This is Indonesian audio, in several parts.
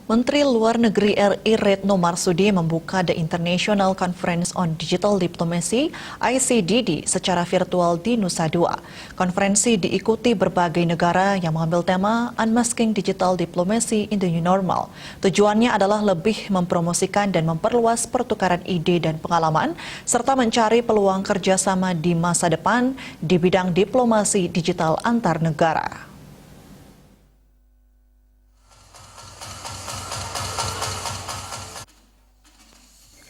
Menteri Luar Negeri RI Retno Marsudi membuka The International Conference on Digital Diplomacy (ICDD) secara virtual di Nusa Dua. Konferensi diikuti berbagai negara yang mengambil tema Unmasking Digital Diplomacy in the New Normal. Tujuannya adalah lebih mempromosikan dan memperluas pertukaran ide dan pengalaman, serta mencari peluang kerjasama di masa depan di bidang diplomasi digital antar negara.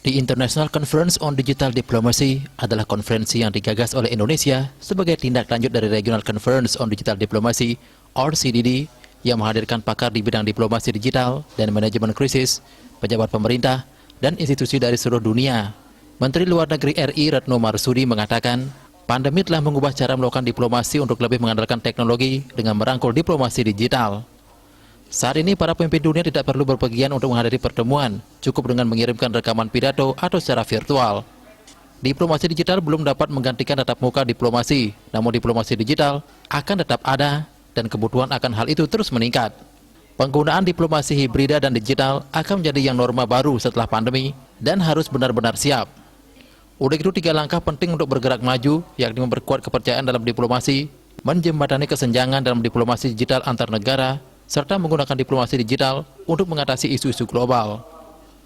The International Conference on Digital Diplomacy adalah konferensi yang digagas oleh Indonesia sebagai tindak lanjut dari Regional Conference on Digital Diplomacy (RCDD) yang menghadirkan pakar di bidang diplomasi digital dan manajemen krisis, pejabat pemerintah, dan institusi dari seluruh dunia. Menteri Luar Negeri RI Retno Marsudi mengatakan, pandemi telah mengubah cara melakukan diplomasi untuk lebih mengandalkan teknologi dengan merangkul diplomasi digital. Saat ini, para pemimpin dunia tidak perlu berpergian untuk menghadiri pertemuan, cukup dengan mengirimkan rekaman pidato atau secara virtual. Diplomasi digital belum dapat menggantikan tatap muka diplomasi, namun diplomasi digital akan tetap ada dan kebutuhan akan hal itu terus meningkat. Penggunaan diplomasi hibrida dan digital akan menjadi yang norma baru setelah pandemi dan harus benar-benar siap. Udah itu 3 langkah penting untuk bergerak maju, yakni memperkuat kepercayaan dalam diplomasi, menjembatani kesenjangan dalam diplomasi digital antar negara, serta menggunakan diplomasi digital untuk mengatasi isu-isu global.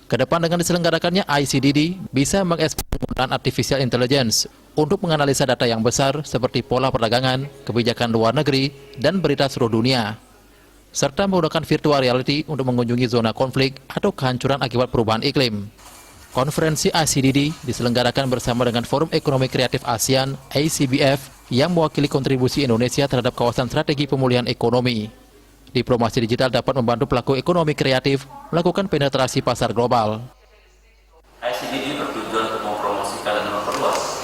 Kedepan dengan diselenggarakannya ICDD bisa mengeksplor penggunaan artificial intelligence untuk menganalisa data yang besar seperti pola perdagangan, kebijakan luar negeri, dan berita seluruh dunia, serta menggunakan virtual reality untuk mengunjungi zona konflik atau kehancuran akibat perubahan iklim. Konferensi ICDD diselenggarakan bersama dengan Forum Ekonomi Kreatif ASEAN (ACBF) yang mewakili kontribusi Indonesia terhadap kawasan strategi pemulihan ekonomi. Diplomasi digital dapat membantu pelaku ekonomi kreatif melakukan penetrasi pasar global. ICDD bertujuan untuk mempromosikan dan memperluas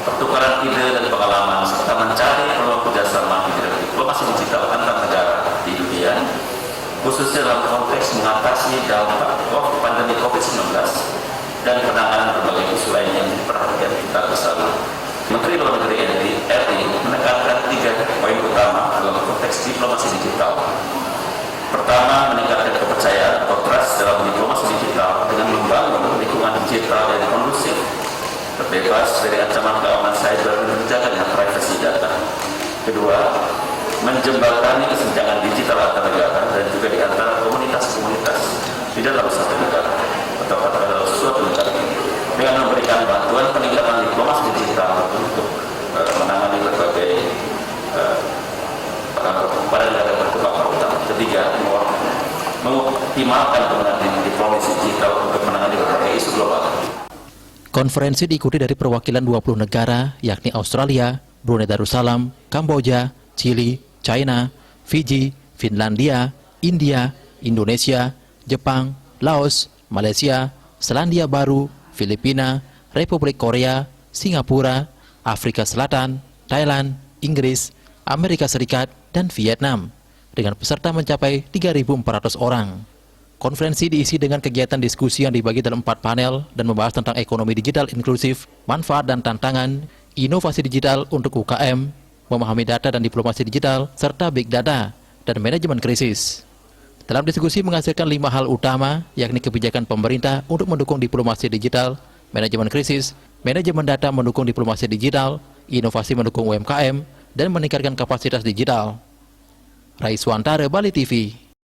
pertukaran ide dan pengalaman serta mencari peluang kerjasama di bidang diplomasi digital antar negara di dunia, khususnya dalam konteks mengatasi dampak pandemi COVID-19 dan penanganan berbagai isu lainnya yang diperhatikan kita bersama. Menteri Luar Negeri RI menekankan 3 poin utama dalam konteks diplomasi digital. Pertama, meningkatkan kepercayaan atau trust dalam diplomasi digital dengan membangun lingkungan digital yang kondusif, terbebas dari ancaman keamanan cyber dan menjaga privasi data. Kedua, menjembatani kesenjangan digital antar negara dan juga di antara komunitas-komunitas di dalam satu negara atau dalam suatu negara, dengan memberikan bantuan peningkatan diplomasi digital untuk menangani berbagai pada negara berkembang utama. Ketiga, mengoptimalkan penggunaan diplomasi digital untuk menangani berbagai isu global. Konferensi diikuti dari perwakilan 20 negara, yakni Australia, Brunei Darussalam, Kamboja, Chili, China, Fiji, Finlandia, India, Indonesia, Jepang, Laos, Malaysia, Selandia Baru, Filipina, Republik Korea, Singapura, Afrika Selatan, Thailand, Inggris, Amerika Serikat, dan Vietnam, dengan peserta mencapai 3.400 orang. Konferensi diisi dengan kegiatan diskusi yang dibagi dalam 4 panel dan membahas tentang ekonomi digital inklusif, manfaat dan tantangan, inovasi digital untuk UKM, memahami data dan diplomasi digital, serta big data dan manajemen krisis. Dalam diskusi menghasilkan 5 hal utama, yakni kebijakan pemerintah untuk mendukung diplomasi digital, manajemen krisis, manajemen data mendukung diplomasi digital, inovasi mendukung UMKM, dan meningkatkan kapasitas digital. Raiswantara, Bali TV.